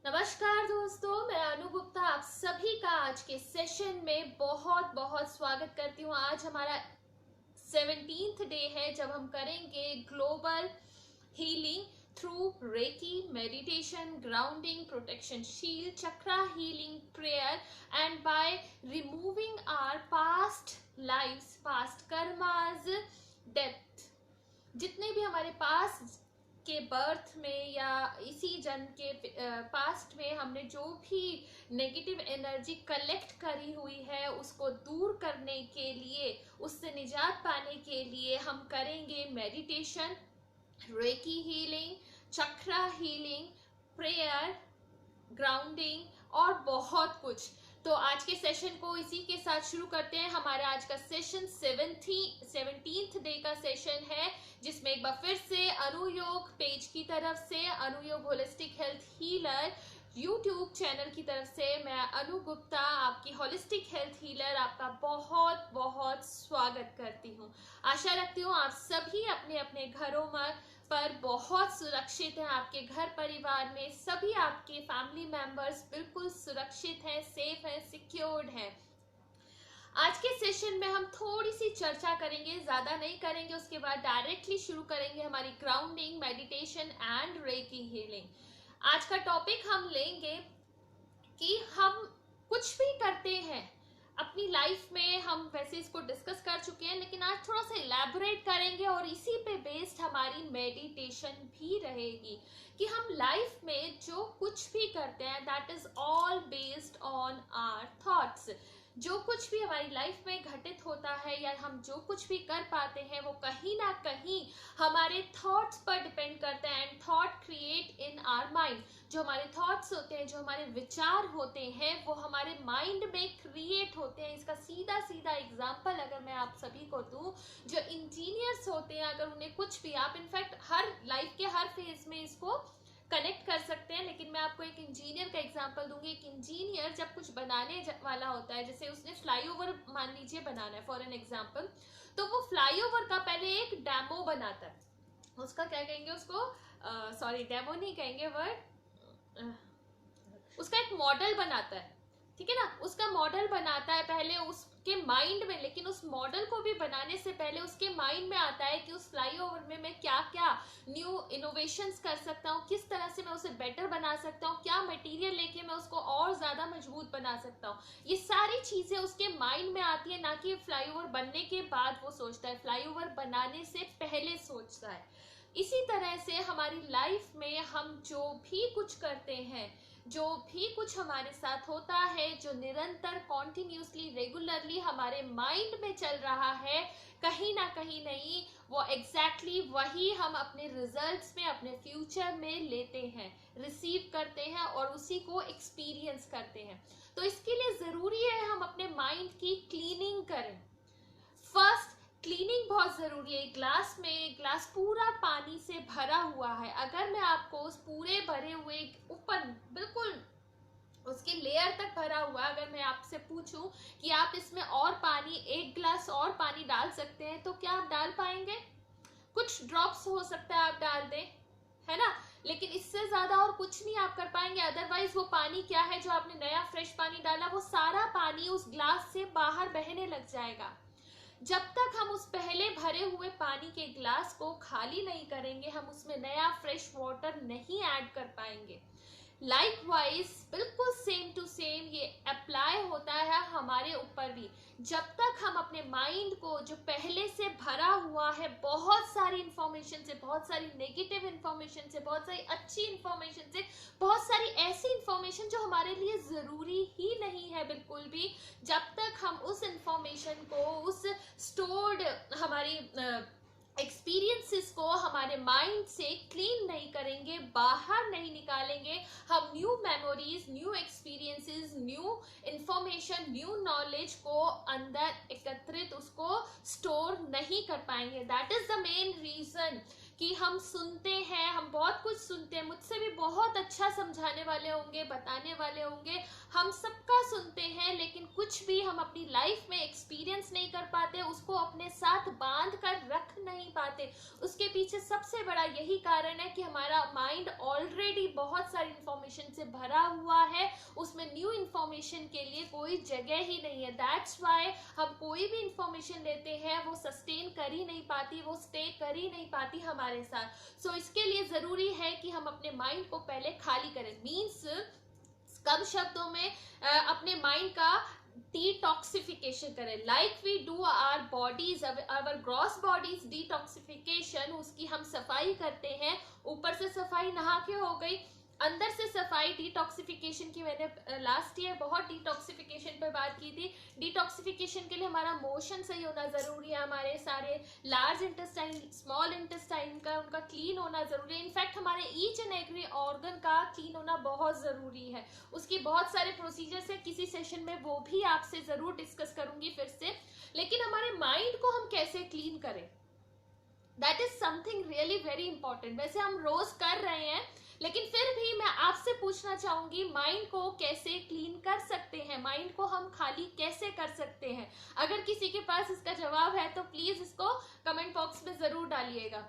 नमस्कार दोस्तों, मैं अनु गुप्ता आप सभी का आज के सेशन में बहुत बहुत स्वागत करती हूँ। आज हमारा 17th डे है जब हम करेंगे global healing through reiki meditation, grounding, protection shield, chakra healing, prayer and by removing our past lives, past karmas, death, जितने भी हमारे पास के बर्थ में या इसी जन्म के पास्ट में हमने जो भी नेगेटिव एनर्जी कलेक्ट करी हुई है उसको दूर करने के लिए, उससे निजात पाने के लिए हम करेंगे मेडिटेशन, रेकी हीलिंग, चक्रा हीलिंग, प्रेयर, ग्राउंडिंग और बहुत कुछ। तो आज के सेशन को इसी के साथ शुरू करते हैं। हमारा आज का सेशन 17th डे का सेशन है, जिसमें एक बार फिर से अनुयोग पेज की तरफ से, Anuyog holistic health healer YouTube channel की तरफ से मैं अनु गुप्ता, आपकी होलिस्टिक हेल्थ हीलर, आपका बहुत बहुत स्वागत करती हूँ। आशा रखती हूँ आप सभी अपने अपने घरों पर बहुत सुरक्षित हैं। आपके घर परिवार में सभी आपके फैमिली मेंबर्स बिल्कुल सुरक्षित हैं, सेफ हैं, सिक्योर्ड हैं। आज के सेशन में हम थोड़ी सी चर्चा करेंगे, ज्यादा नहीं करेंगे, उसके बाद डायरेक्टली शुरू करेंगे हमारी grounding, meditation and recce healing. आज का टॉपिक हम लेंगे कि हम कुछ भी करते हैं अपनी लाइफ में, हम वैसे इसको डिस्कस कर चुके हैं, लेकिन आज थोड़ा सा इलैबोरेट करेंगे और इसी पे बेस्ड हमारी मेडिटेशन भी रहेगी कि हम लाइफ में जो कुछ भी करते हैं that is all based on our thoughts. जो कुछ भी हमारी लाइफ में घटित होता है या हम जो कुछ भी कर पाते हैं वो कहीं ना कहीं हमारे थॉट्स पर डिपेंड करता है। And thought create in our mind. जो हमारे थॉट्स होते हैं, जो हमारे विचार होते हैं, वो हमारे माइंड में क्रिएट होते हैं। इसका सीधा सीधा एग्जांपल अगर मैं आप सभी को दूं, जो इंजीनियर्स होते हैं, अगर उन्हें कुछ भी, आप इनफैक्ट हर लाइफ के हर फेज में इसको कनेक्ट कर सकते हैं, लेकिन मैं आपको एक इंजीनियर का एग्जांपल दूंगी। एक इंजीनियर जब कुछ बनाने वाला होता है, जैसे उसने फ्लाईओवर मान लीजिए बनाना है फॉर एन एग्जांपल, तो वो फ्लाईओवर का पहले एक डेमो बनाता है। उसका क्या कहेंगे, उसको सॉरी डेमो नहीं कहेंगे वर्ड, उसका एक मॉडल बनाता है, ठीक है ना। उसका मॉडल बनाता है पहले उसके माइंड में, लेकिन उस मॉडल को भी बनाने से पहले उसके माइंड में आता है कि उस फ्लाईओवर में मैं क्या क्या न्यू इनोवेशंस कर सकता हूँ, किस तरह से मैं उसे बेटर बना सकता हूँ, क्या मटेरियल लेके मैं उसको और ज्यादा मजबूत बना सकता हूँ। ये सारी चीजें उसके माइंड में आती है, ना कि फ्लाईओवर बनने के बाद वो सोचता है, फ्लाईओवर बनाने से पहले सोचता है। इसी तरह से हमारी लाइफ में हम जो भी कुछ करते हैं, जो भी कुछ हमारे साथ होता है, जो निरंतर कॉन्टिन्यूसली रेगुलरली हमारे माइंड में चल रहा है, कहीं ना कहीं नहीं, वो एग्जैक्टली वही हम अपने रिजल्ट्स में, अपने फ्यूचर में लेते हैं, रिसीव करते हैं और उसी को एक्सपीरियंस करते हैं। तो इसके लिए जरूरी है हम अपने माइंड की क्लीनिंग करें। फर्स्ट क्लीनिंग बहुत जरूरी है। ग्लास पूरा पानी से भरा हुआ है, अगर मैं आपको उस पूरे भरे हुए ऊपर बिल्कुल उसके लेयर तक भरा हुआ, अगर मैं आपसे पूछूं कि आप इसमें और पानी, एक ग्लास और पानी डाल सकते हैं, तो क्या आप डाल पाएंगे? कुछ ड्रॉप्स हो सकता है आप डाल दें, है ना, लेकिन इससे ज्यादा और कुछ नहीं आप कर पाएंगे। अदरवाइज वो पानी क्या है जो आपने नया फ्रेश पानी डाला, वो सारा पानी उस ग्लास से बाहर बहने लग जाएगा। जब तक हम उस पहले भरे हुए पानी के ग्लास को खाली नहीं करेंगे, हम उसमें नया फ्रेश वाटर नहीं ऐड कर पाएंगे। लाइकवाइज बिल्कुल सेम टू सेम ये अप्लाई होता है हमारे ऊपर भी। जब तक हम अपने माइंड को, जो पहले से भरा हुआ है बहुत सारी इंफॉर्मेशन से, बहुत सारी नेगेटिव इंफॉर्मेशन से, बहुत सारी अच्छी इंफॉर्मेशन से, बहुत सारी ऐसी इंफॉर्मेशन जो हमारे लिए जरूरी ही नहीं है बिल्कुल भी, जब तक हम उस इंफॉर्मेशन को, उस स्टोर्ड हमारी एक्सपीरियंसेस को हमारे माइंड से क्लीन नहीं करेंगे, बाहर नहीं निकालेंगे, हम new memories, new experiences, new information, new knowledge को अंदर एकत्रित, उसको स्टोर नहीं कर पाएंगे। That is the main reason कि हम सुनते हैं, हम बहुत कुछ सुनते हैं, मुझसे भी बहुत अच्छा समझाने वाले होंगे, बताने वाले होंगे, हम सबका सुनते हैं, लेकिन कुछ भी हम अपनी लाइफ में एक्सपीरियंस नहीं कर पाते, उसको अपने साथ बांध कर रख नहीं पाते। उसके पीछे सबसे बड़ा यही कारण है कि हमारा माइंड ऑलरेडी बहुत सारी इंफॉर्मेशन से भरा हुआ है, उसमें न्यू इंफॉर्मेशन के लिए कोई जगह ही नहीं है। दैट्स वाई हम कोई भी इंफॉर्मेशन लेते हैं वो सस्टेन कर ही नहीं पाती, वो स्टे कर ही नहीं पाती हमारे साथ। सो इसके लिए जरूरी है कि हम अपने माइंड को पहले खाली करें। मीन्स कम शब्दों में अपने माइंड का डिटॉक्सिफिकेशन करें, like we do our bodies, our gross bodies detoxification, उसकी हम सफाई करते हैं। ऊपर से सफाई नहा के हो गई, अंदर से सफाई डिटॉक्सिफिकेशन की मैंने लास्ट ईयर बहुत डिटॉक्सिफिकेशन पे बात की थी। डिटॉक्सिफिकेशन के लिए हमारा मोशन सही होना जरूरी है, हमारे सारे लार्ज इंटेस्टाइन, स्मॉल इंटेस्टाइन का उनका क्लीन होना जरूरी है। इनफैक्ट हमारे ईच एंड एवरी ऑर्गन का क्लीन होना बहुत जरूरी है। उसकी बहुत सारे प्रोसीजर्स है, किसी सेशन में वो भी आपसे जरूर डिस्कस करूंगी फिर से। लेकिन हमारे माइंड को हम कैसे क्लीन करें, that is something really very important. वैसे हम रोज कर रहे हैं, लेकिन फिर भी मैं आपसे पूछना चाहूंगी, माइंड को कैसे क्लीन कर सकते हैं, माइंड को हम खाली कैसे कर सकते हैं? अगर किसी के पास इसका जवाब है तो प्लीज इसको कमेंट बॉक्स में जरूर डालिएगा।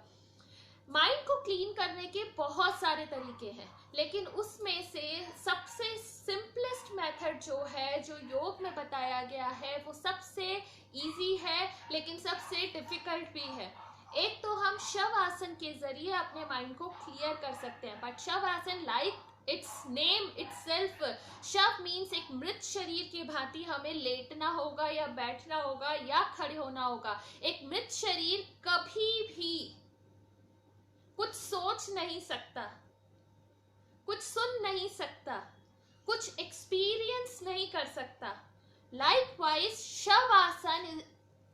माइंड को क्लीन करने के बहुत सारे तरीके हैं, लेकिन उसमें से सबसे सिंपलेस्ट मेथड जो है, जो योग में बताया गया है, वो सबसे इजी है लेकिन सबसे डिफिकल्ट भी है। एक तो हम शव आसन के जरिए अपने माइंड को क्लियर कर सकते हैं। बट शव आसन, लाइक इट्स नेम इटसेल्फ, शव मीन्स एक मृत शरीर की भांति हमें लेटना होगा या बैठना होगा या खड़े होना होगा। एक मृत शरीर कभी भी कुछ सोच नहीं सकता, कुछ सुन नहीं सकता, कुछ एक्सपीरियंस नहीं कर सकता। लाइकवाइज शव आसन,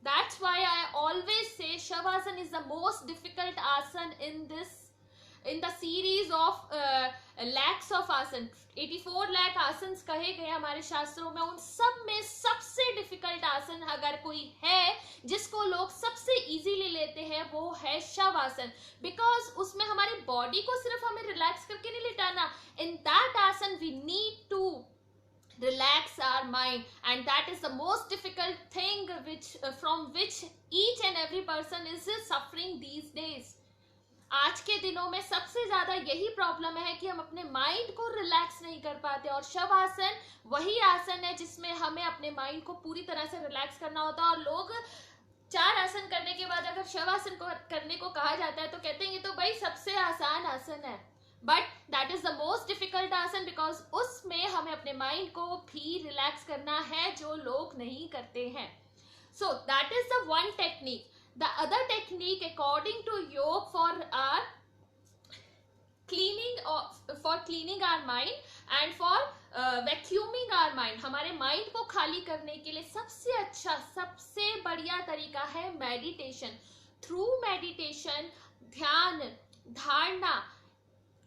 that's why I always say Shavasana is the most difficult asana in the series of lakhs of asan। 84 lakh आसन कहे गए हमारे शास्त्रों में, उन सब में सबसे डिफिकल्ट आसन अगर कोई है जिसको लोग सबसे इजीली लेते हैं वो है शवासन। बिकॉज उसमें हमारी बॉडी को सिर्फ हमें रिलैक्स करके नहीं लिटाना, in that asan we need to relax our mind, and that is the most difficult thing from which each and every person is suffering these days। आज के दिनों में सबसे ज्यादा यही प्रॉब्लम है कि हम अपने माइंड को रिलैक्स नहीं कर पाते, और शवासन वही आसन है जिसमें हमें अपने माइंड को पूरी तरह से रिलैक्स करना होता है। और लोग 4 आसन करने के बाद अगर शवासन को करने को कहा जाता है तो कहते हैं ये तो भाई सबसे आसान आसन है, but that is the most difficult आसन, बिकॉज उसमें हमें अपने माइंड को भी रिलैक्स करना है जो लोग नहीं करते हैं। So that is the one technique. The other technique according to yoga for are cleaning our mind and for vacuuming our mind, हमारे माइंड को खाली करने के लिए सबसे अच्छा, सबसे बढ़िया तरीका है मेडिटेशन। थ्रू मेडिटेशन, ध्यान धारणा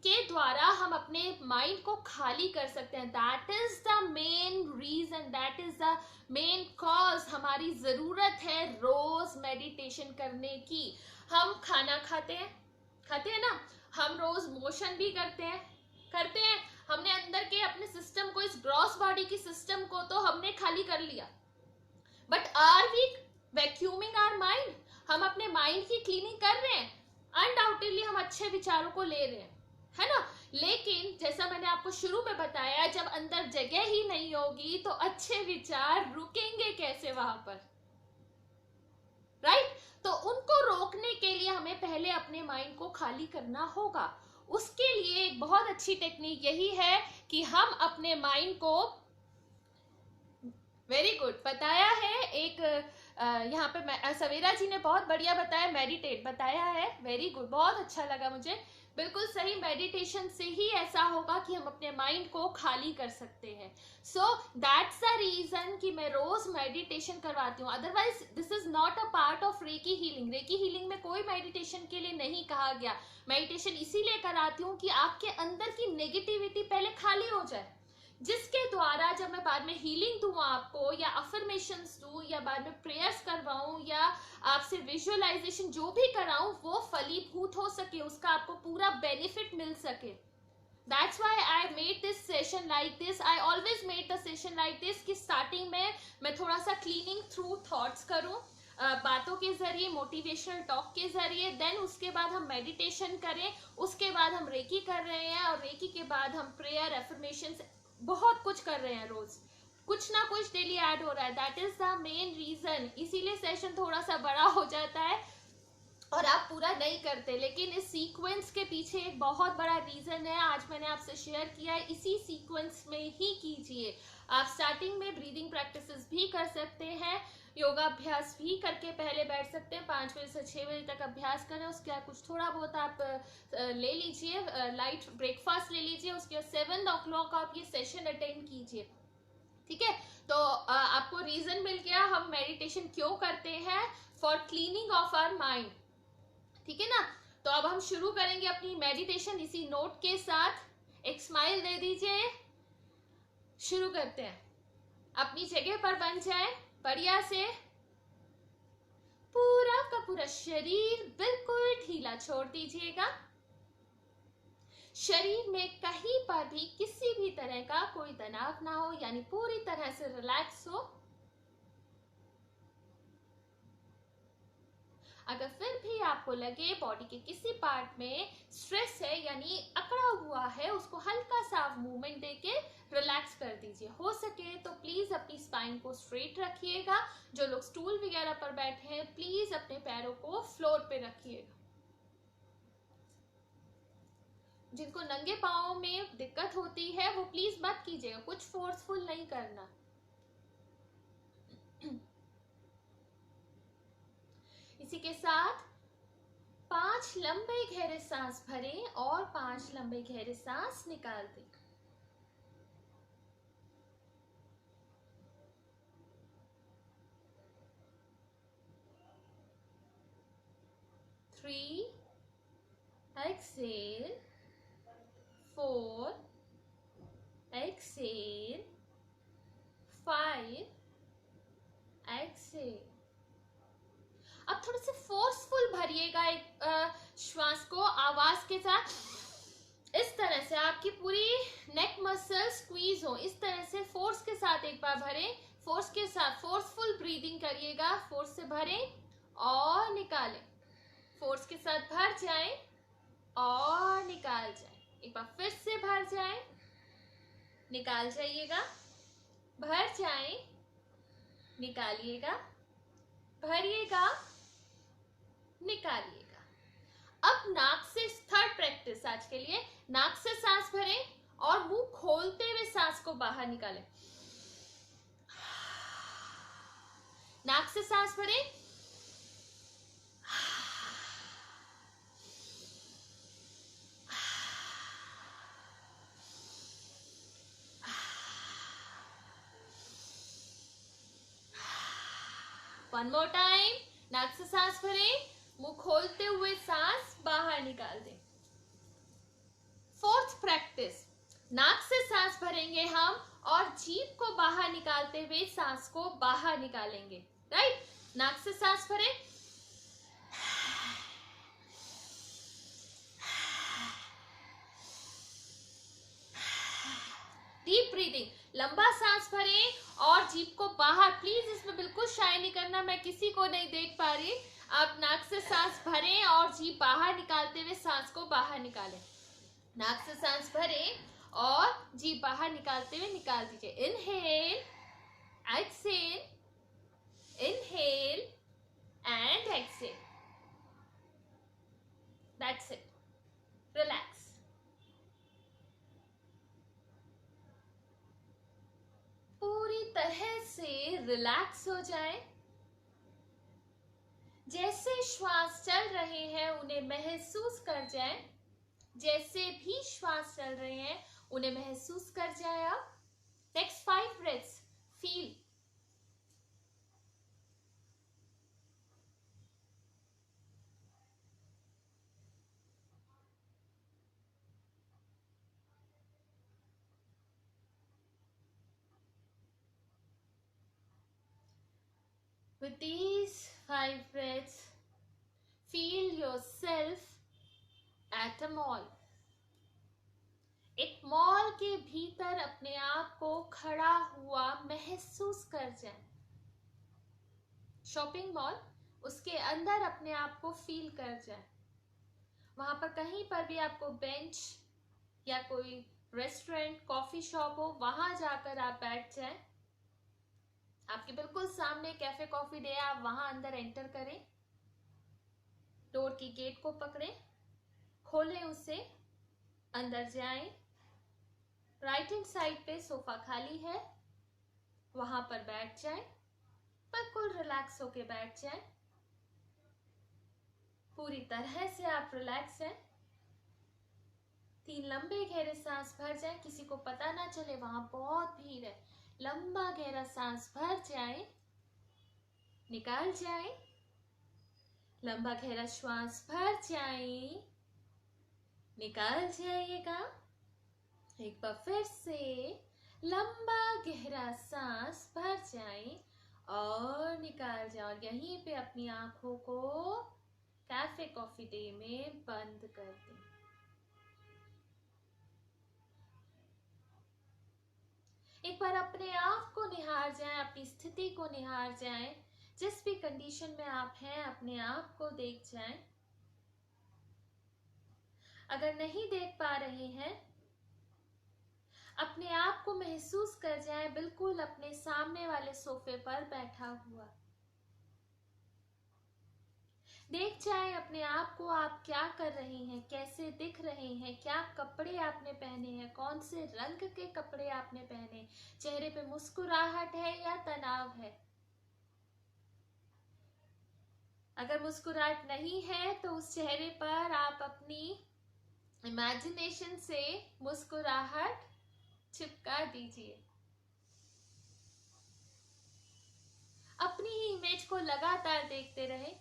के द्वारा हम अपने माइंड को खाली कर सकते हैं। That is the main reason, that is the main cause, हमारी जरूरत है रोज मेडिटेशन करने की। हम खाना खाते हैं ना, हम रोज मोशन भी करते हैं, हमने अंदर के अपने सिस्टम को, इस ग्रॉस बॉडी की सिस्टम को तो हमने खाली कर लिया, but are we vacuuming our mind? हम अपने माइंड की क्लीनिंग कर रहे हैं? अनडाउटेडली हम अच्छे विचारों को ले रहे हैं, है ना। लेकिन जैसा मैंने आपको शुरू में बताया, जब अंदर जगह ही नहीं होगी तो अच्छे विचार रुकेंगे कैसे वहां पर, राइट? तो उनको रोकने के लिए हमें पहले अपने माइंड को खाली करना होगा। उसके लिए एक बहुत अच्छी टेक्निक यही है कि हम अपने माइंड को, वेरी गुड बताया है एक यहाँ पे सवेरा जी ने बहुत बढ़िया बताया, मेडिटेट बताया है, वेरी गुड, बहुत अच्छा लगा मुझे। बिल्कुल सही, मेडिटेशन से ही ऐसा होगा कि हम अपने माइंड को खाली कर सकते हैं। सो दैट्स द रीजन कि मैं रोज मेडिटेशन करवाती हूँ। Otherwise this is not a part of recce healing. Recce healing में कोई मेडिटेशन के लिए नहीं कहा गया। मेडिटेशन इसीलिए कराती हूँ कि आपके अंदर की नेगेटिविटी पहले खाली हो जाए, जिसके द्वारा जब मैं बाद में हीलिंग दूं आपको, या अफर्मेशंस दूं, या बाद में प्रेयर्स करवाऊं, या आपसे विजुअलाइजेशन जो भी कराऊं, वो फलीभूत हो सके, उसका आपको पूरा बेनिफिट मिल सके. That's why I made this session like this. I always made the session like this कि स्टार्टिंग में मैं थोड़ा सा क्लीनिंग थ्रू थॉट्स करूं, बातों के जरिए, मोटिवेशनल टॉक के जरिए, देन उसके बाद हम मेडिटेशन करें, उसके बाद हम रेकी कर रहे हैं, और रेकी के बाद हम प्रेयर, एफर्मेशन, बहुत कुछ कर रहे हैं. रोज कुछ ना कुछ डेली ऐड हो रहा है. That is the main reason. इसीलिए सेशन थोड़ा सा बड़ा हो जाता है और आप पूरा नहीं करते, लेकिन इस सीक्वेंस के पीछे एक बहुत बड़ा रीजन है. आज मैंने आपसे शेयर किया है. इसी सीक्वेंस में ही कीजिए. आप स्टार्टिंग में ब्रीदिंग प्रैक्टिसेस भी कर सकते हैं, योगाभ्यास भी करके पहले बैठ सकते हैं. 5 बजे से 6 बजे तक अभ्यास करें. उसके बाद कुछ थोड़ा बहुत आप ले लीजिए, लाइट ब्रेकफास्ट ले लीजिए. उसके बाद 7 o'clock आप ये सेशन अटेंड कीजिए. ठीक है, तो आपको रीजन मिल गया हम मेडिटेशन क्यों करते हैं. For cleaning of our mind. ठीक है ना. तो अब हम शुरू करेंगे अपनी मेडिटेशन इसी नोट के साथ. एक स्माइल दे दीजिए. शुरू करते हैं. अपनी जगह पर बन जाए बढ़िया से. पूरा का पूरा शरीर बिल्कुल ढीला छोड़ दीजिएगा. शरीर में कहीं पर भी किसी भी तरह का कोई तनाव ना हो, यानी पूरी तरह से रिलैक्स हो. अगर फिर भी आपको लगे बॉडी के किसी पार्ट में स्ट्रेस है, यानी अकड़ा हुआ है, उसको हल्का सा मूवमेंट देके रिलैक्स कर दीजिए. हो सके तो प्लीज अपनी स्पाइन को स्ट्रेट रखिएगा. जो लोग स्टूल वगैरह पर बैठे हैं, प्लीज अपने पैरों को फ्लोर पे रखिएगा. जिनको नंगे पाँव में दिक्कत होती है वो प्लीज मत कीजिएगा. कुछ फोर्सफुल नहीं करना. इसी के साथ 5 लंबे गहरे सांस भरें और 5 लंबे गहरे सांस निकाल दें. Three, exhale. 4, एक्सेल. 5, एक्सेल. अब थोड़े से फोर्सफुल भरिएगा एक श्वास को आवाज के साथ. इस तरह से आपकी पूरी नेक मसल स्क्वीज हो. इस तरह से फोर्स के साथ एक बार भरें. फोर्स के साथ फोर्सफुल ब्रीदिंग करिएगा. फोर्स से भरें और निकालें. फोर्स के साथ भर जाएं और निकाल जाएं. एक बार फिर से भर जाएं, निकाल जाइएगा. भर जाएं, निकालिएगा. भरिएगा, निकालिएगा. अब नाक से थर्ड प्रैक्टिस आज के लिए. नाक से सांस भरें और मुंह खोलते हुए सांस को बाहर निकालें. नाक से सांस भरें, वन मोर टाइम. नाक से सांस भरें, मुंह खोलते हुए सांस बाहर निकाल दें. Fourth practice. नाक से सांस भरेंगे हम और जीभ को बाहर निकालते हुए सांस को बाहर निकालेंगे. राइट. नाक से सांस भरें, डीप ब्रीदिंग. लंबा सांस भरें और जीभ को बाहर. प्लीज इसमें बिल्कुल शाय नहीं करना, मैं किसी को नहीं देख पा रही. आप नाक से सांस भरें और जीभ बाहर निकालते हुए सांस को बाहर निकालें. नाक से सांस भरें और जीभ बाहर निकालते हुए निकाल दीजिए. Inhale, exhale, inhale and exhale. That's it. Relax. पूरी तरह से रिलैक्स हो जाए. जैसे श्वास चल रहे हैं उन्हें महसूस कर जाए. जैसे भी श्वास चल रहे हैं उन्हें महसूस कर जाए. आप next 5 breaths feel. With these 5 breaths, feel yourself at a mall. एक मॉल के भीतर अपने आप को खड़ा हुआ महसूस कर जाए. शॉपिंग मॉल, उसके अंदर अपने आप को फील कर जाए. वहां पर कहीं पर भी आपको बेंच या कोई रेस्टोरेंट, कॉफी शॉप हो, वहां जाकर आप बैठ जाएं. आपके बिल्कुल सामने कैफे कॉफी डे, आप वहां अंदर एंटर करें. डोर की गेट को पकड़ें, खोलें उसे, अंदर जाएं. राइट हैंड साइड पे सोफा खाली है, वहां पर बैठ जाएं. बिल्कुल रिलैक्स होके बैठ जाएं. पूरी तरह से आप रिलैक्स हैं. 3 लंबे गहरे सांस भर जाएं, किसी को पता ना चले वहां बहुत भीड़ है. लंबा गहरा सांस भर जाएं, निकाल जाएं. लंबा गहरा श्वास भर जाएं, निकाल जाइएगा. एक बार फिर से लंबा गहरा सांस भर जाएं और निकाल जाएं. और यहीं पे अपनी आंखों को कैफे कॉफी डे में बंद कर दें. एक बार अपने आप को निहार जाएं, अपनी स्थिति को निहार जाएं. जिस भी कंडीशन में आप हैं, अपने आप को देख जाएं. अगर नहीं देख पा रहे हैं, अपने आप को महसूस कर जाएं बिल्कुल अपने सामने वाले सोफे पर बैठा हुआ. देख जाएं अपने आप को, आप क्या कर रहे हैं, कैसे दिख रहे हैं, क्या कपड़े आपने पहने हैं, कौन से रंग के कपड़े आपने पहने, चेहरे पे मुस्कुराहट है या तनाव है. अगर मुस्कुराहट नहीं है तो उस चेहरे पर आप अपनी इमेजिनेशन से मुस्कुराहट चिपका दीजिए. अपनी ही इमेज को लगातार देखते रहें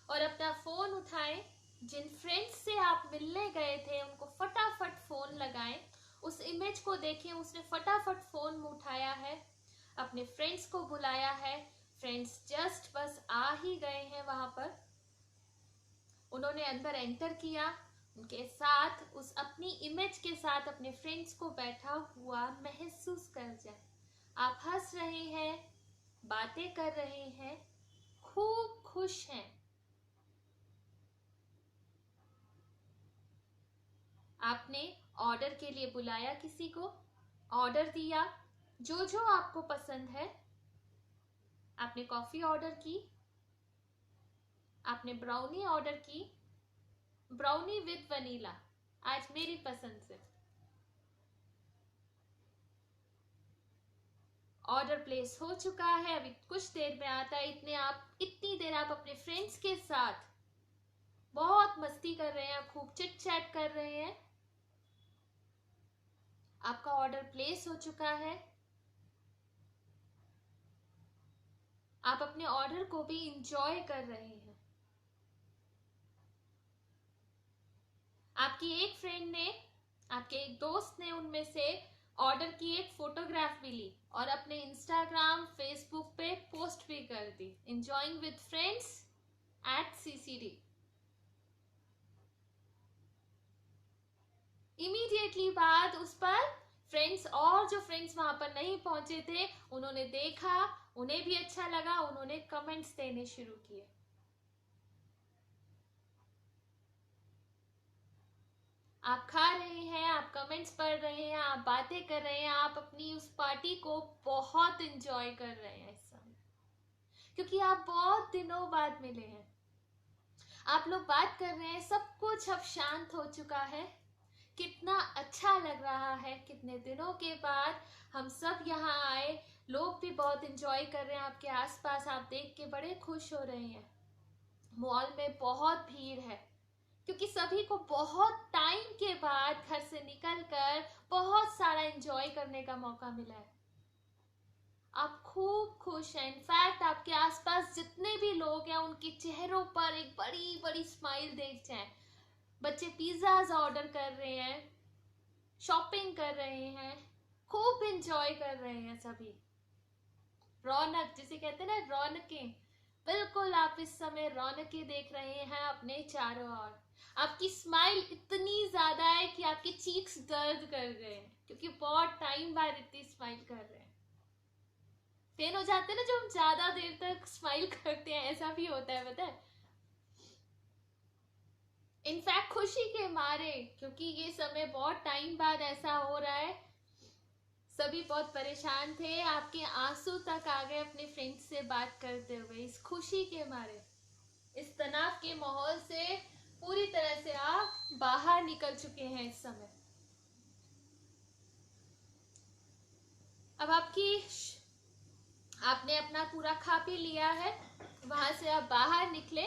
और अपना फोन उठाएं. जिन फ्रेंड्स से आप मिलने गए थे उनको फटाफट फोन लगाएं. उस इमेज को देखें, उसने फटाफट फोन उठाया है, अपने फ्रेंड्स को बुलाया है. फ्रेंड्स जस्ट बस आ ही गए हैं वहां पर. उन्होंने अंदर एंटर किया, उनके साथ उस अपनी इमेज के साथ अपने फ्रेंड्स को बैठा हुआ महसूस कर जाए. आप हंस रहे हैं, बातें कर रहे हैं, खूब खुश हैं. आपने ऑर्डर के लिए बुलाया किसी को, ऑर्डर दिया जो जो आपको पसंद है. आपने कॉफी ऑर्डर की, आपने ब्राउनी ऑर्डर की, ब्राउनी विद वनीला आज मेरी पसंद से. ऑर्डर प्लेस हो चुका है, अभी कुछ देर में आता है. इतनी देर आप अपने फ्रेंड्स के साथ बहुत मस्ती कर रहे हैं, खूब चिट चैट कर रहे हैं. आपका ऑर्डर प्लेस हो चुका है. आप अपने ऑर्डर को भी इंजॉय कर रहे हैं. आपकी एक फ्रेंड ने, आपके एक दोस्त ने उनमें से ऑर्डर की एक फोटोग्राफ भी ली और अपने इंस्टाग्राम, फेसबुक पे पोस्ट भी कर दी. Enjoying with friends at CCD. Immediately बाद उस पर फ्रेंड्स, और जो फ्रेंड्स वहां पर नहीं पहुंचे थे, उन्होंने देखा, उन्हें भी अच्छा लगा, उन्होंने कमेंट्स देने शुरू किए. आप खा रहे हैं, आप कमेंट्स पढ़ रहे हैं, आप बातें कर रहे हैं, आप अपनी उस पार्टी को बहुत एंजॉय कर रहे हैं इस समय, क्योंकि आप बहुत दिनों बाद मिले हैं. आप लोग बात कर रहे हैं, सब कुछ अब शांत हो चुका है. कितना अच्छा लग रहा है, कितने दिनों के बाद हम सब यहाँ आए. लोग भी बहुत एंजॉय कर रहे हैं आपके आसपास, आप देख के बड़े खुश हो रहे हैं. मॉल में बहुत भीड़ है क्योंकि सभी को बहुत टाइम के बाद घर से निकलकर बहुत सारा एंजॉय करने का मौका मिला है. आप खूब खुश हैं. इनफैक्ट आपके आसपास जितने भी लोग हैं उनके चेहरों पर एक बड़ी बड़ी स्माइल देख जाए. बच्चे पिज्जाज ऑर्डर कर रहे हैं, शॉपिंग कर रहे हैं, खूब एंजॉय कर रहे हैं सभी. रौनक जिसे कहते हैं ना, रौनकें, बिल्कुल आप इस समय रौनकें देख रहे हैं अपने चारों ओर। आपकी स्माइल इतनी ज्यादा है कि आपके चीक्स दर्द कर गए हैं, क्योंकि बहुत टाइम बाद इतनी स्माइल कर रहे हैं। पेन हो जाते हैं ना जब हम ज्यादा देर तक स्माइल करते हैं, ऐसा भी होता है पता है। इनफैक्ट खुशी के मारे, क्योंकि ये समय बहुत टाइम बाद ऐसा हो रहा है, सभी बहुत परेशान थे, आपके आंसू तक आ गए अपने फ्रेंड्स से बात करते हुए। इस खुशी के मारे, इस तनाव के माहौल से पूरी तरह से आप बाहर निकल चुके हैं इस समय। अब आपने अपना पूरा खा पी लिया है, वहां से आप बाहर निकले,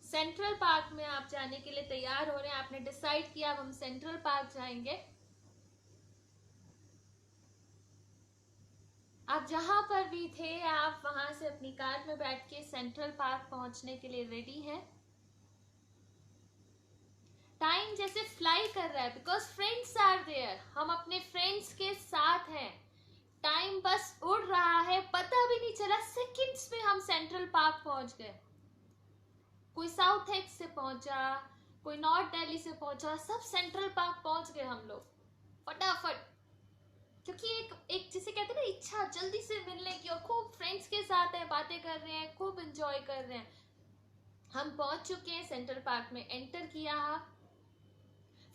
सेंट्रल पार्क में आप जाने के लिए तैयार हो रहे हैं। आपने डिसाइड किया अब हम सेंट्रल पार्क जाएंगे। आप जहां पर भी थे, आप वहां से अपनी कार में बैठ के सेंट्रल पार्क पहुंचने के लिए रेडी हैं। टाइम जैसे फ्लाई कर रहा है, बिकॉज फ्रेंड्स आर देयर, हम अपने फ्रेंड्स के साथ हैं। टाइम बस उड़ रहा है, पता भी नहीं चला, सेकंड्स में हम सेंट्रल पार्क पहुंच गए। कोई साउथ एक्स से पहुंचा, कोई नॉर्थ दिल्ली से पहुंचा, सब सेंट्रल पार्क पहुंच गए हम लोग फटाफट, क्योंकि एक जिसे कहते हैं ना इच्छा जल्दी से मिलने की, और खूब फ्रेंड्स के साथ है, बातें कर रहे हैं, खूब एंजॉय कर रहे हैं। हम पहुंच चुके हैं, सेंट्रल पार्क में एंटर किया।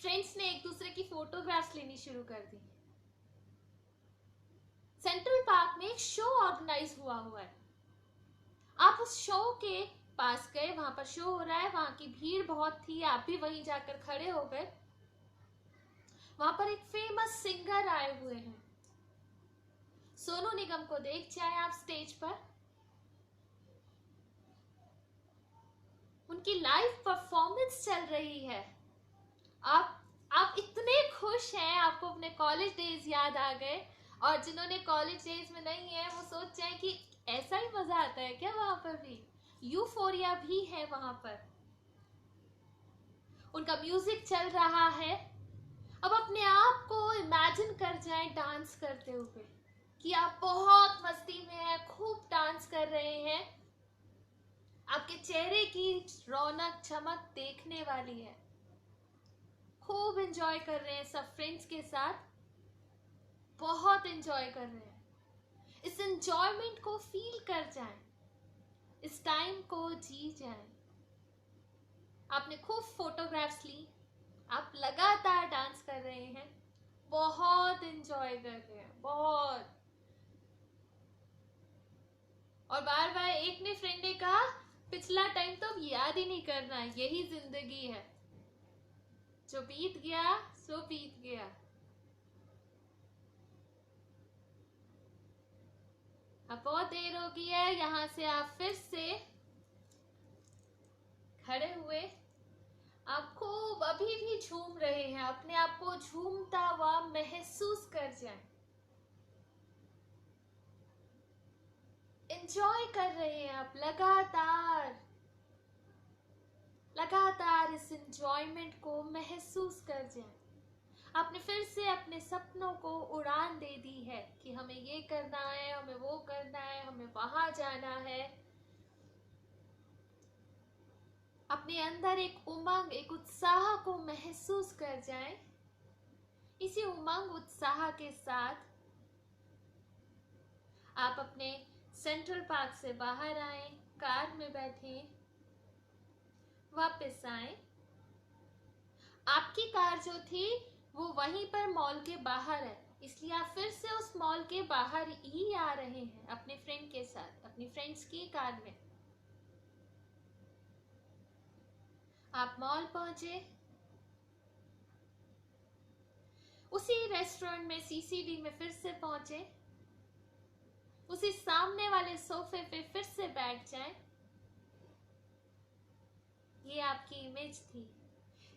फ्रेंड्स ने एक दूसरे की फोटोग्राफ्स लेनी शुरू कर दी। सेंट्रल पार्क में एक शो ऑर्गेनाइज हुआ है। आप उस शो के पास गए, वहां पर शो हो रहा है, वहां की भीड़ बहुत थी, आप भी वहीं जाकर खड़े हो गए। वहां पर एक फेमस सिंगर आए हुए हैं, सोनू निगम को देख जाए आप स्टेज पर। उनकी लाइव परफॉर्मेंस चल रही है। आप इतने खुश हैं, आपको अपने कॉलेज डेज याद आ गए। और जिन्होंने कॉलेज डेज में नहीं है, वो सोच रहे हैं कि ऐसा ही मजा आता है क्या, वहां पर भी यूफोरिया भी है वहां पर। उनका म्यूजिक चल रहा है। अब अपने आप को इमेजिन कर जाएं डांस करते हुए, कि आप बहुत मस्ती में हैं, खूब डांस कर रहे हैं। आपके चेहरे की रौनक चमक देखने वाली है। खूब एंजॉय कर रहे हैं सब फ्रेंड्स के साथ, बहुत एंजॉय कर रहे हैं। इस एंजॉयमेंट को फील कर जाएं, इस टाइम को जी जाएं। आपने खूब फोटोग्राफ्स ली, आप लगातार डांस कर रहे हैं, बहुत एंजॉय कर रहे हैं, बहुत। और बार बार एक ने फ्रेंड ने कहा, पिछला टाइम तो अब याद ही नहीं करना है, यही जिंदगी है, जो बीत गया सो बीत गया। अब बहुत देर हो गई है, यहां से आप फिर से खड़े हुए, आप खूब अभी भी झूम रहे हैं, अपने आप को झूमता हुआ महसूस कर जाएं। एंजॉय कर रहे हैं आप लगातार इस एंजॉयमेंट को महसूस कर जाएं। आपने फिर से अपने सपनों को उड़ान दे दी है कि हमें ये करना है, हमें वो करना है, हमें वहां जाना है। अपने अंदर एक उमंग, एक उत्साह को महसूस कर जाएं। इसी उमंग उत्साह के साथ आप अपने सेंट्रल पार्क से बाहर आए, कार में बैठे, वापस आए। आपकी कार जो थी वो वहीं पर मॉल के बाहर है, इसलिए आप फिर से उस मॉल के बाहर ही आ रहे हैं अपने फ्रेंड के साथ, अपनी फ्रेंड्स की कार में। आप मॉल पहुंचे, उसी रेस्टोरेंट में सीसीडी में फिर से पहुंचे, उसी सामने वाले सोफे पे फिर से बैठ जाएं। ये आपकी इमेज थी,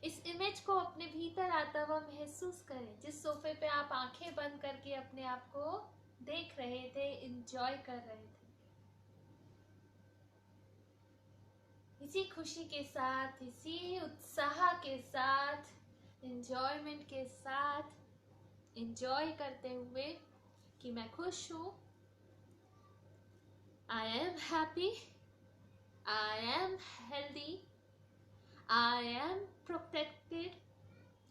इस इमेज को अपने भीतर आता हुआ महसूस करें, जिस सोफे पे आप आंखें बंद करके अपने आप को देख रहे थे, एंजॉय कर रहे थे। इसी खुशी के साथ, इसी उत्साह के साथ, एंजॉयमेंट के साथ, एंजॉय करते हुए कि मैं खुश हूं, I am happy, I am healthy, I am protected,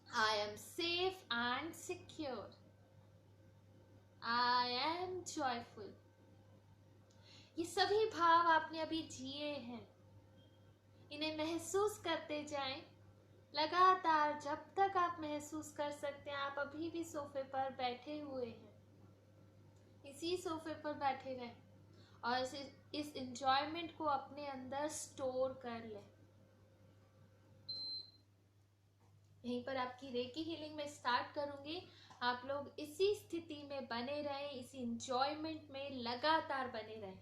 I am safe and secure, I am joyful। ये सभी भाव आपने अभी जिए हैं, इन्हें महसूस करते जाएं लगातार जब तक आप महसूस कर सकते हैं। आप अभी भी सोफे पर बैठे हुए हैं, इसी सोफे पर बैठे रहें और इस एंजॉयमेंट को अपने अंदर स्टोर कर लें। यहीं पर आपकी रेकी हीलिंग में स्टार्ट करूंगी। आप लोग इसी स्थिति में बने रहें, इसी एंजॉयमेंट में लगातार बने रहें।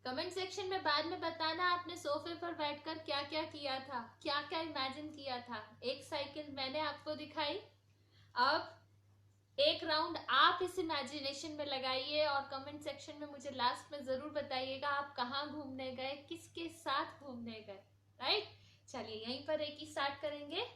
कमेंट सेक्शन में बाद में बताना आपने सोफे पर बैठकर क्या क्या किया था, क्या क्या इमेजिन किया था। एक साइकिल मैंने आपको दिखाई, अब एक राउंड आप इस इमेजिनेशन में लगाइए और कमेंट सेक्शन में मुझे लास्ट में जरूर बताइएगा आप कहाँ घूमने गए, किसके साथ घूमने गए। राइट, चलिए यहीं पर एक ही स्टार्ट करेंगे।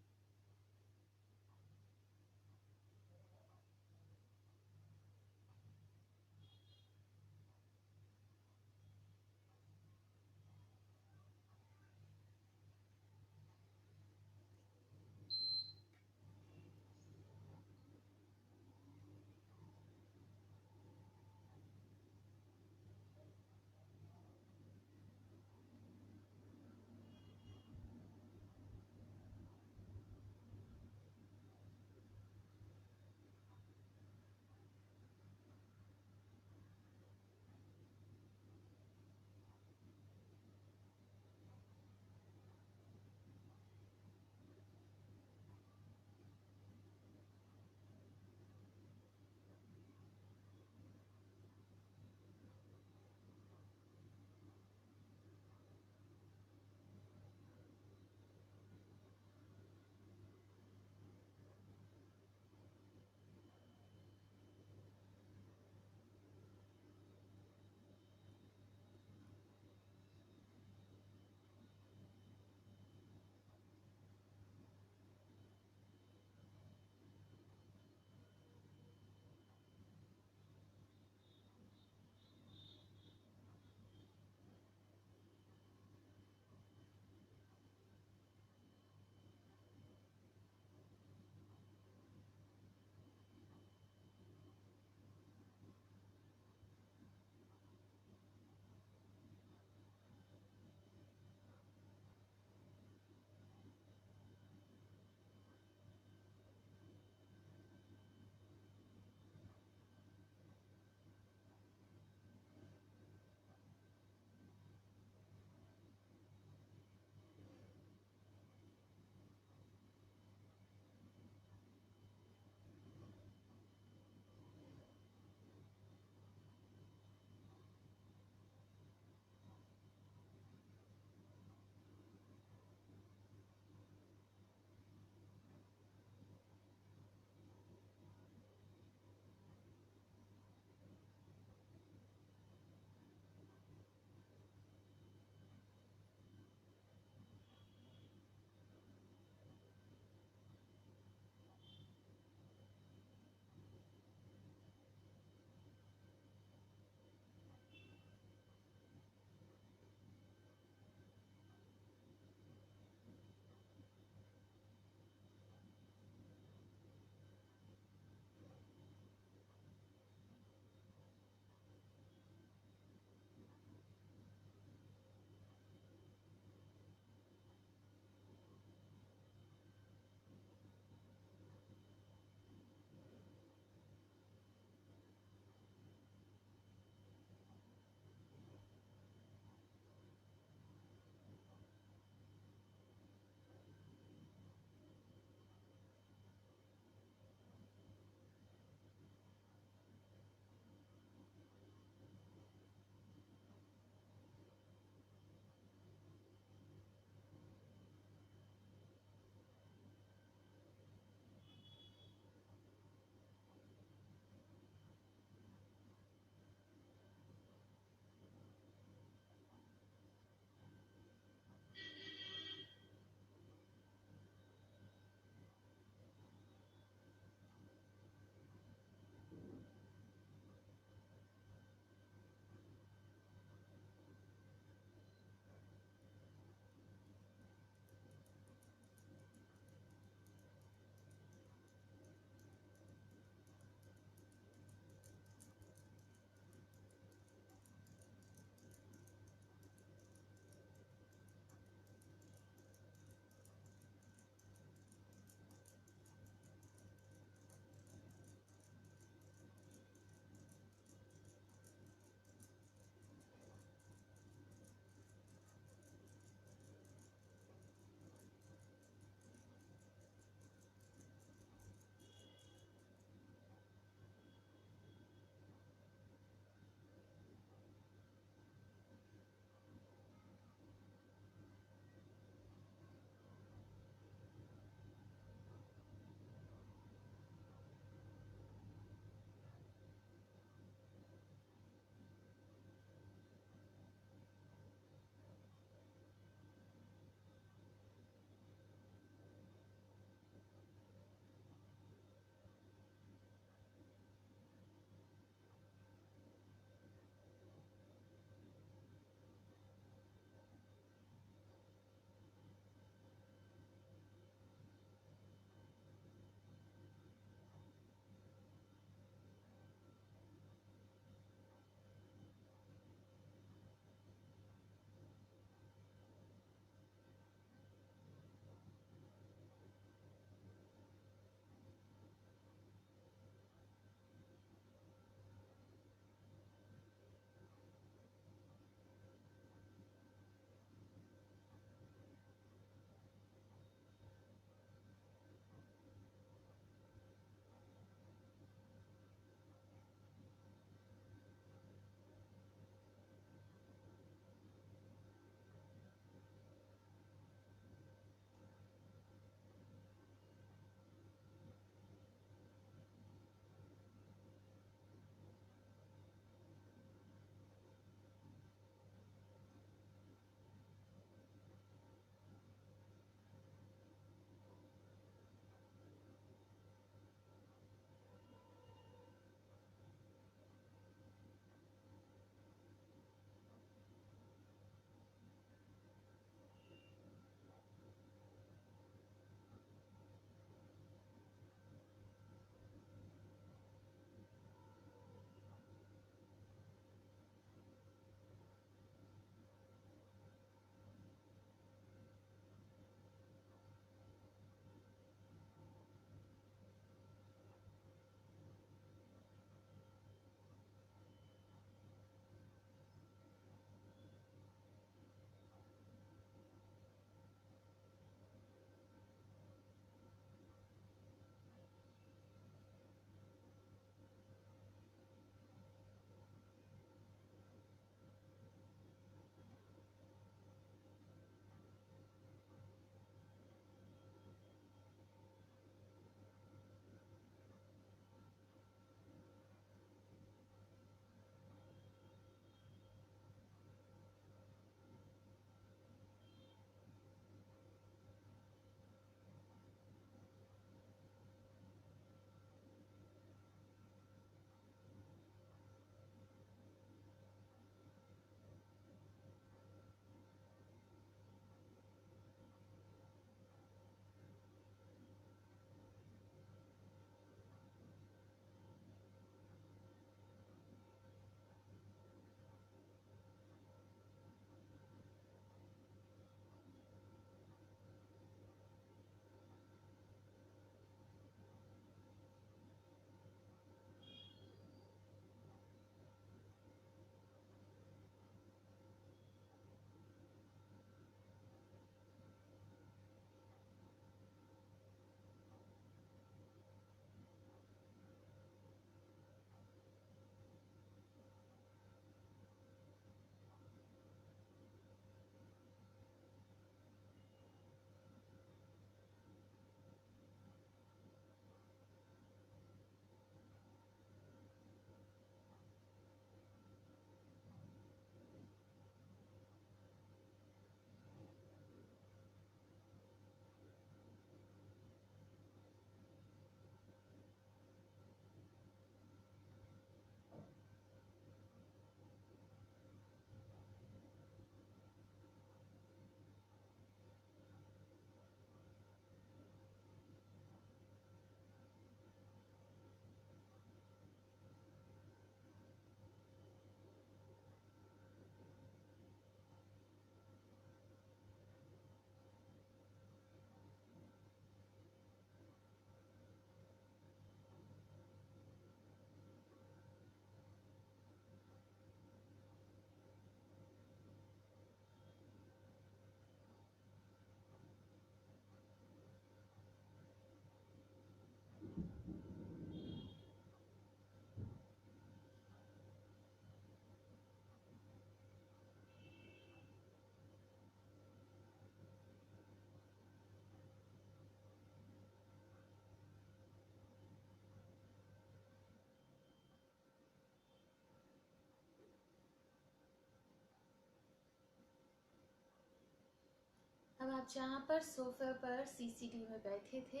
अब आप जहाँ पर सोफे पर सीसीडी में बैठे थे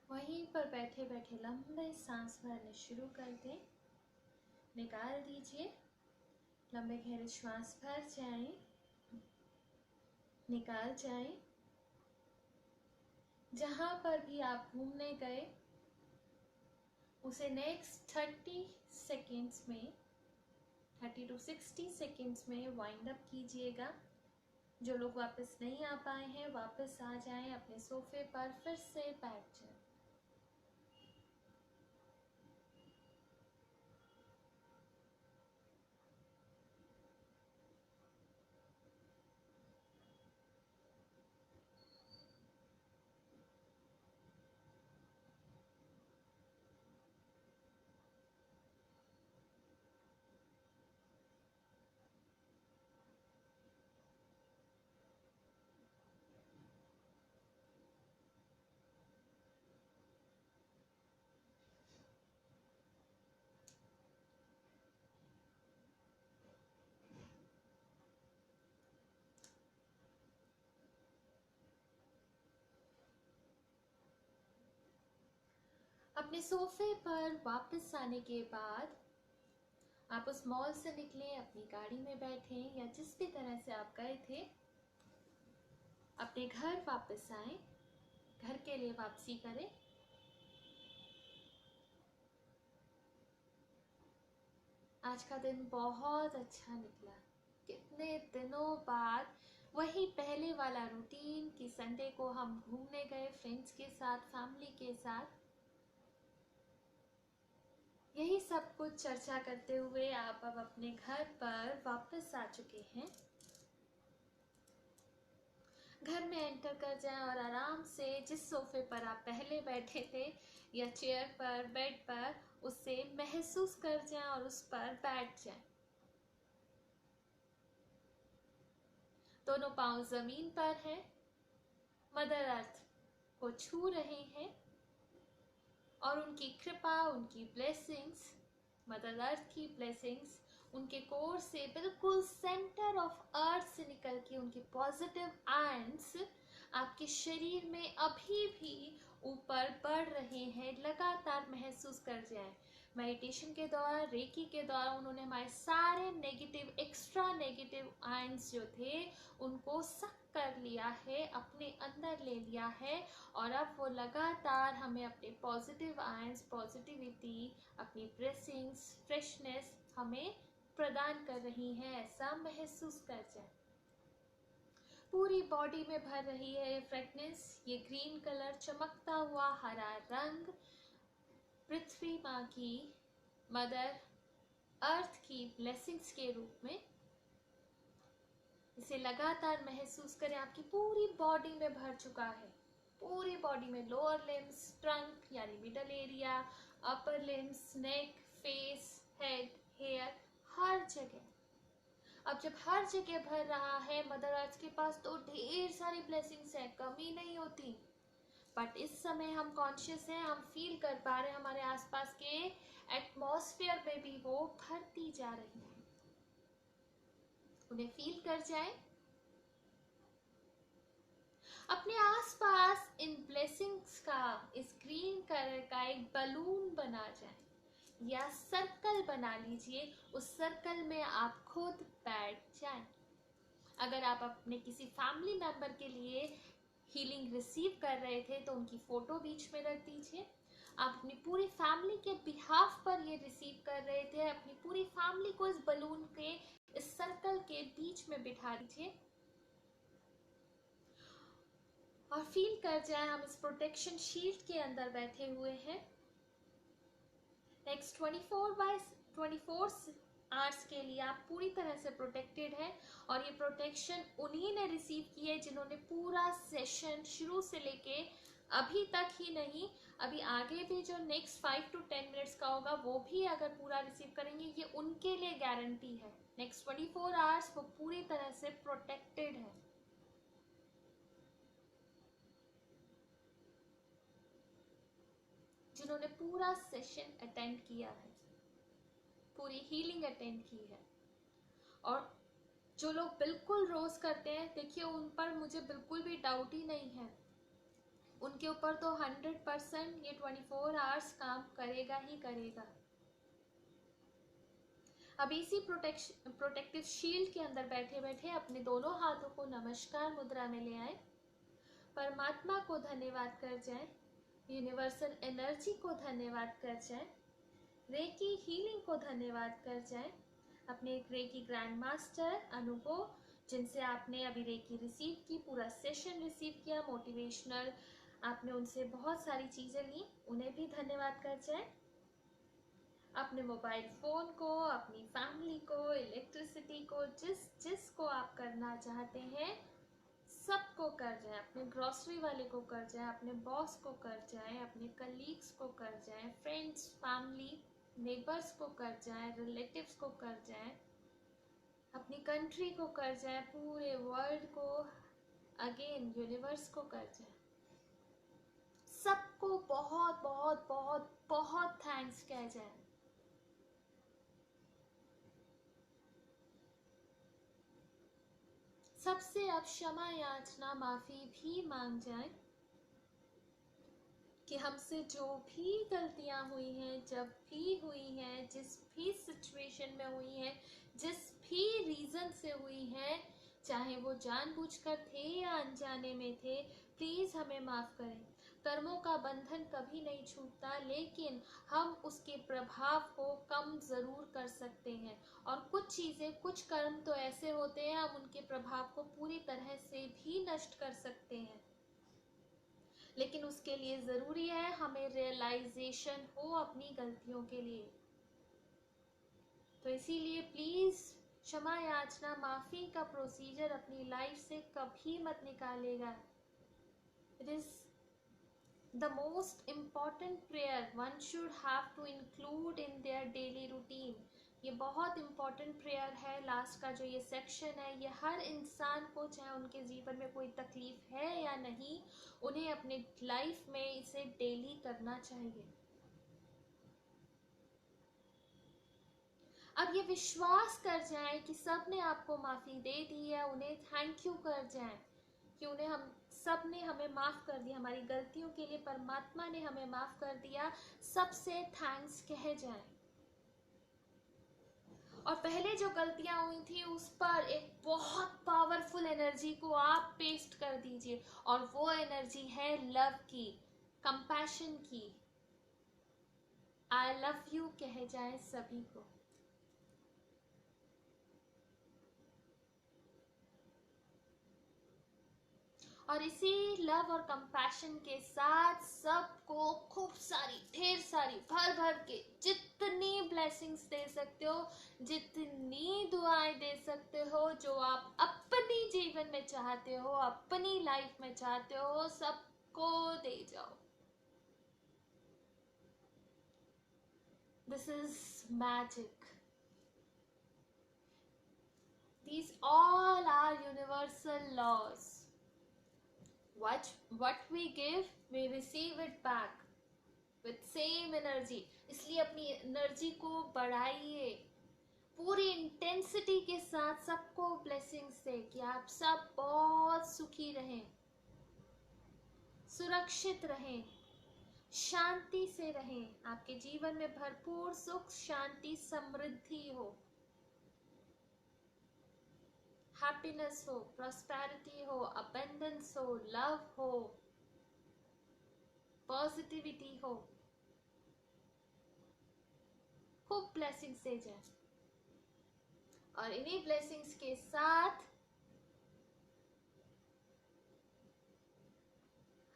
वहीं पर बैठे बैठे लंबे सांस भरने शुरू कर दें। निकाल दीजिए। लंबे गहरे श्वास भर जाएं, निकाल जाएं। जहाँ पर भी आप घूमने गए उसे नेक्स्ट 30 to 60 सेकेंड्स में वाइंड अप कीजिएगा। जो लोग वापस नहीं आ पाए हैं वापस आ जाएं, अपने सोफे पर फिर से बैठ जाएं। अपने सोफे पर वापस आने के बाद आप उस मॉल से निकले, अपनी गाड़ी में बैठे या जिस भी तरह से आप गए थे, अपने घर वापस आए, घर के लिए वापसी करें। आज का दिन बहुत अच्छा निकला। कितने दिनों बाद वही पहले वाला रूटीन कि संडे को हम घूमने गए फ्रेंड्स के साथ, फैमिली के साथ। यही सब कुछ चर्चा करते हुए आप अब अपने घर पर वापस आ चुके हैं। घर में एंटर कर जाएं और आराम से जिस सोफे पर आप पहले बैठे थे या चेयर पर, बेड पर, उसे महसूस कर जाएं और उस पर बैठ जाएं। दोनों पांव जमीन पर हैं, मदर अर्थ को छू रहे हैं और उनकी कृपा, उनकी ब्लेसिंग्स, मदर अर्थ की ब्लेसिंग्स उनके कोर से बिल्कुल सेंटर ऑफ अर्थ से निकल के उनके पॉजिटिव आयंस आपके शरीर में अभी भी ऊपर बढ़ रहे हैं। लगातार महसूस कर जाएं। मेडिटेशन के दौरान, रेकी के दौरान उन्होंने हमारे सारे नेगेटिव, एक्स्ट्रा नेगेटिव आयंस जो थे उनको सक कर लिया है, अपने अंदर ले लिया है और अब वो लगातार हमें अपने पॉजिटिव आयंस, पॉजिटिविटी, अपनी ब्लेसिंग्स, फ्रेशनेस हमें प्रदान कर रही हैं। ऐसा महसूस कर जाए। पूरी बॉडी में भर रही है ये फ्रेगनेंस, ये ग्रीन कलर, चमकता हुआ हरा रंग पृथ्वी माँ की, मदर अर्थ की ब्लेसिंग्स के रूप में। इसे लगातार महसूस करें। आपकी पूरी बॉडी में भर चुका है। पूरी बॉडी में लोअर लिम्स, ट्रंक यानी मिडल एरिया, अपर लिम्स, नेक, फेस, हेड, हेयर, हर जगह। अब जब हर जगह भर रहा है मदर अर्थ के पास तो ढेर सारी ब्लेसिंग्स हैं, कमी नहीं होती। बट इस समय हम कॉन्शियस हैं, हम फील कर पा रहे हैं हमारे आसपास के एटमॉस्फेयर में भी वो भरती जा रही है। उन्हें फील कर जाएं। अपने आसपास इन ब्लेसिंग्स का, इस ग्रीन कलर का एक बलून बना जाए या सर्कल बना लीजिए। उस सर्कल में आप खुद बैठ जाएं। अगर आप अपने किसी फैमिली मेंबर के लिए हीलिंग रिसीव कर रहे थे तो उनकी फोटो बीच में रख दीजिए। आप अपनी पूरी फैमिली के बिहाफ पर ये रिसीव कर रहे थे, अपनी पूरी फैमिली को इस बलून के, इस सर्कल के बीच में बिठा दीजिए और फील कर जाए हम इस प्रोटेक्शन शील्ड के अंदर बैठे हुए हैं। नेक्स्ट 24/24 आवर्स के लिए आप पूरी तरह से प्रोटेक्टेड है और ये प्रोटेक्शन उन्हीं ने रिसीव की है जिन्होंने पूरा सेशन शुरू से लेके अभी तक ही नहीं, अभी आगे भी जो नेक्स्ट 5 to 10 मिनट्स का होगा वो भी अगर पूरा रिसीव करेंगे, ये उनके लिए गारंटी है। नेक्स्ट 24 आवर्स वो पूरी तरह से प्रोटेक्टेड है। जिन्होंने पूरा सेशन अटेंड किया है, पूरी हीलिंग अटेंड की है और जो लोग बिल्कुल रोज करते हैं, देखिए उन पर मुझे बिल्कुल भी डाउट ही नहीं है, उनके ऊपर तो 100% ये 24 आवर्स काम करेगा ही करेगा। अब इसी प्रोटेक्टिव शील्ड के अंदर बैठे बैठे अपने दोनों हाथों को नमस्कार मुद्रा में ले आए, परमात्मा को धन्यवाद कर जाए, यूनिवर्सल एनर्जी को धन्यवाद कर जाए, रेकी हीलिंग को धन्यवाद कर जाए, अपने रेकी ग्रैंड मास्टर अनु को, जिनसे आपने अभी रेकी रिसीव की, पूरा सेशन रिसीव किया, मोटिवेशनल आपने उनसे बहुत सारी चीजें ली, उन्हें भी धन्यवाद कर जाए। अपने मोबाइल फोन को, अपनी फैमिली को, इलेक्ट्रिसिटी को, जिसको आप करना चाहते हैं सबको कर जाए, अपने ग्रोसरी वाले को कर जाए, अपने बॉस को कर जाए, अपने कलीग्स को कर जाए, फ्रेंड्स, फैमिली, नेबर्स को कर जाए, रिलेटिव्स को कर जाए, अपनी कंट्री को कर जाए, पूरे वर्ल्ड को, अगेन यूनिवर्स को कर जाए। सबको बहुत बहुत बहुत बहुत थैंक्स कह जाए। सबसे अब क्षमा याचना माफी भी मांग जाए कि हमसे जो भी गलतियां हुई हैं, जब भी हुई हैं, जिस भी सिचुएशन में हुई हैं, जिस भी रीजन से हुई हैं, चाहे वो जानबूझकर थे या अनजाने में थे, प्लीज हमें माफ करें। कर्मों का बंधन कभी नहीं छूटता, लेकिन हम उसके प्रभाव को कम जरूर कर सकते हैं। और कुछ चीजें, कुछ कर्म तो ऐसे होते हैं हम उनके प्रभाव को पूरी तरह से भी नष्ट कर सकते हैं, लेकिन उसके लिए जरूरी है हमें रियलाइजेशन हो अपनी गलतियों के लिए। तो इसीलिए प्लीज क्षमा याचना माफी का प्रोसीजर अपनी लाइफ से कभी मत निकालेगा। It is the most important prayer one should have to include in their daily routine. ये बहुत इम्पॉर्टेंट प्रेयर है। लास्ट का जो ये सेक्शन है, ये हर इंसान को, चाहे उनके जीवन में कोई तकलीफ है या नहीं, उन्हें अपने लाइफ में इसे डेली करना चाहिए। अब ये विश्वास कर जाएं कि सब ने आपको माफी दे दी है, उन्हें थैंक यू कर जाएं कि उन्हें हम सब ने हमें माफ कर दिया, हमारी गलतियों के लिए परमात्मा ने हमें माफ कर दिया, सबसे थैंक्स कह जाएं। और पहले जो गलतियां हुई थी उस पर एक बहुत पावरफुल एनर्जी को आप पेस्ट कर दीजिए, और वो एनर्जी है लव की, कंपैशन की। आई लव यू कह जाए सभी को। और इसी लव और कंपैशन के साथ सबको खूब सारी, ढेर सारी, भर भर के जितनी ब्लेसिंग्स दे सकते हो, जितनी दुआएं दे सकते हो, जो आप अपनी जीवन में चाहते हो, अपनी लाइफ में चाहते हो, सबको दे जाओ। This is magic. These all are universal laws. What we give, we receive it back with same energy. इसलिए अपनी एनर्जी को बढ़ाइए, पूरी इंटेंसिटी के साथ सबको ब्लेसिंग्स दे कि आप सब बहुत सुखी रहें, सुरक्षित रहें, शांति से रहें, आपके जीवन में भरपूर सुख, शांति, समृद्धि हो, हैप्पीनेस हो, प्रॉस्पेरिटी हो, अबंडेंस हो, लव हो, पॉजिटिविटी हो, खूब ब्लेसिंग्स दे जाए। और इन्हीं ब्लेसिंग्स के साथ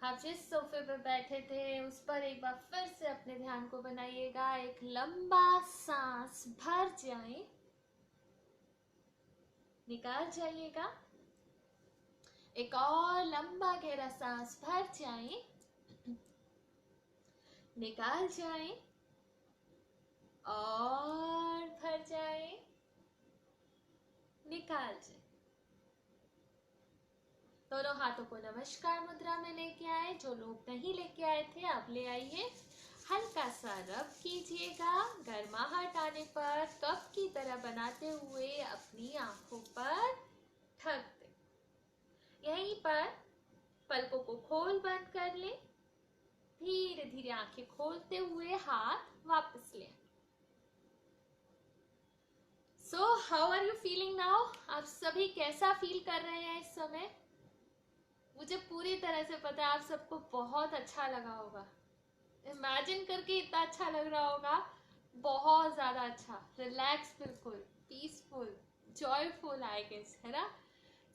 आप जिस सोफे पर बैठे थे उस पर एक बार फिर से अपने ध्यान को बनाइएगा। एक लंबा सांस भर जाए, निकाल जाइएगा। एक और लंबा गहरा सांस भर जाए, निकाल जाए, और भर जाए, निकाल जाए। दोनों हाथों को नमस्कार मुद्रा में लेके आए। जो लोग नहीं लेके आए थे आप ले आइए। हल्का सा रब कीजिएगा। गर्माहट आने पर कप की तरह बनाते हुए अपनी आंखों पर ढक दें। यहीं पर पलकों को खोल बंद कर लें। धीरे धीरे आंखें खोलते हुए हाथ वापस लें। So how are you feeling now? आप सभी कैसा फील कर रहे हैं इस समय? मुझे पूरी तरह से पता है आप सबको बहुत अच्छा लगा होगा। इमेजिन करके इतना अच्छा लग रहा होगा, बहुत ज्यादा अच्छा, रिलैक्स, बिल्कुल पीसफुल, जॉयफुल आई गेस, है ना?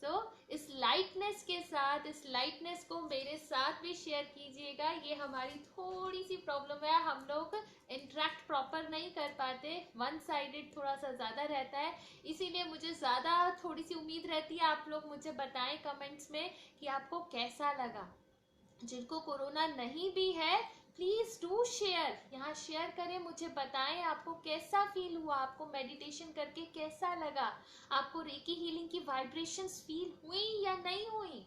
तो इस लाइटनेस के साथ, इस लाइटनेस को मेरे साथ भी शेयर कीजिएगा। ये हमारी थोड़ी सी प्रॉब्लम है, हम लोग इंटरेक्ट प्रॉपर नहीं कर पाते, वन साइडेड थोड़ा सा ज़्यादा रहता है। इसीलिए मुझे ज़्यादा थोड़ी सी उम्मीद रहती है आप लोग मुझे बताएं कमेंट्स में कि आपको कैसा लगा। जिनको कोरोना नहीं भी है प्लीज डू शेयर, यहाँ शेयर करें, मुझे बताएं आपको कैसा फील हुआ, आपको मेडिटेशन करके कैसा लगा, आपको रेकी हीलिंग की वाइब्रेशंस फील हुई या नहीं हुई।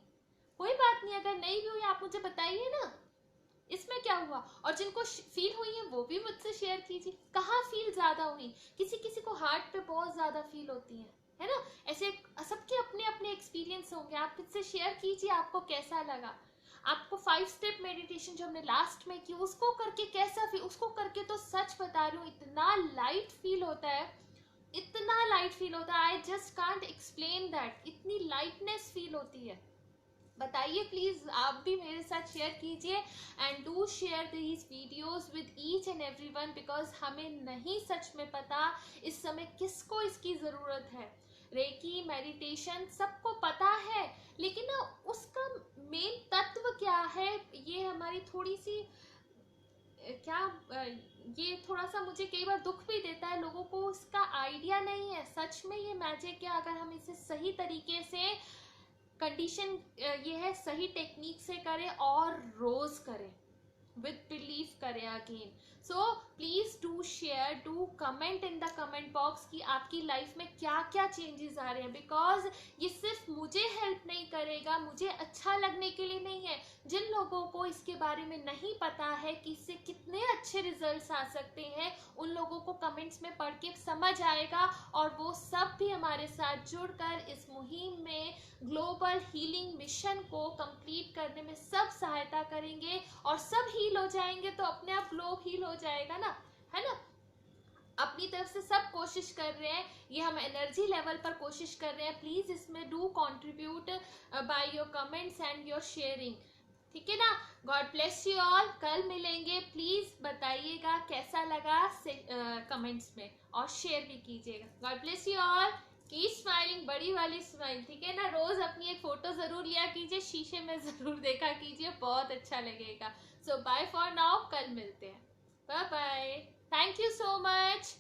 कोई बात नहीं, अगर नहीं भी हुई आप मुझे बताइए ना, इसमें क्या हुआ। और जिनको फील हुई है वो भी मुझसे शेयर कीजिए, कहाँ फील ज्यादा हुई। किसी किसी को हार्ट पे बहुत ज्यादा फील होती है ना? ऐसे सबके अपने अपने एक्सपीरियंस होंगे, आप मुझसे शेयर कीजिए आपको कैसा लगा। आपको 5 स्टेप मेडिटेशन जो हमने लास्ट में की उसको करके कैसा फील, उसको करके तो सच बता रही हूँ इतना लाइट फील होता है, इतना लाइट फील होता है, I just can't explain that, इतनी लाइटनेस फील होती है। बताइए प्लीज, आप भी मेरे साथ शेयर कीजिए and do share these videos with each and everyone, because हमें नहीं सच में पता इस समय किसको इसकी जरूरत है। रेकी मेडिटेशन सबको पता है, लेकिन ना उसका मेन तत्व क्या है, ये हमारी थोड़ी सी क्या ये थोड़ा सा मुझे कई बार दुख भी देता है, लोगों को उसका आइडिया नहीं है सच में ये मैजिक है। अगर हम इसे सही तरीके से कंडीशन ये है सही टेक्निक से करें और रोज करें, विद बिलीफ करें again. So please do share, do comment in the comment box कि आपकी लाइफ में क्या क्या चेंजेस आ रहे हैं, बिकॉज ये सिर्फ मुझे हेल्प नहीं करेगा, मुझे अच्छा लगने के लिए नहीं है। जिन लोगों को इसके बारे में नहीं पता है कि इससे कितने अच्छे रिजल्ट्स आ सकते हैं, उन लोगों को कमेंट्स में पढ़ के समझ आएगा और वो सब भी हमारे साथ जुड़कर इस मुहिम में ग्लोबल हीलिंग मिशन को कंप्लीट करने में सब सहायता करेंगे और सब हील हो जाएंगे। तो अपने आप ग्लोब हील हो जाएगा ना, है ना? अपनी तरफ से सब कोशिश कर रहे हैं, ये हम एनर्जी लेवल पर कोशिश कर रहे हैं। प्लीज इसमें do contribute by your comments and your sharing, ठीक है ना? God bless you all. कल मिलेंगे, प्लीज बताइएगा कैसा लगा कमेंट्स में और शेयर भी कीजिएगा। गॉड ब्लेस यू ऑल, की स्माइलिंग, बड़ी वाली स्माइल, ठीक है ना? रोज अपनी एक फोटो जरूर लिया कीजिए, शीशे में जरूर देखा कीजिए, बहुत अच्छा लगेगा। सो बाय फॉर नाउ, कल मिलते हैं, bye bye, thank you so much.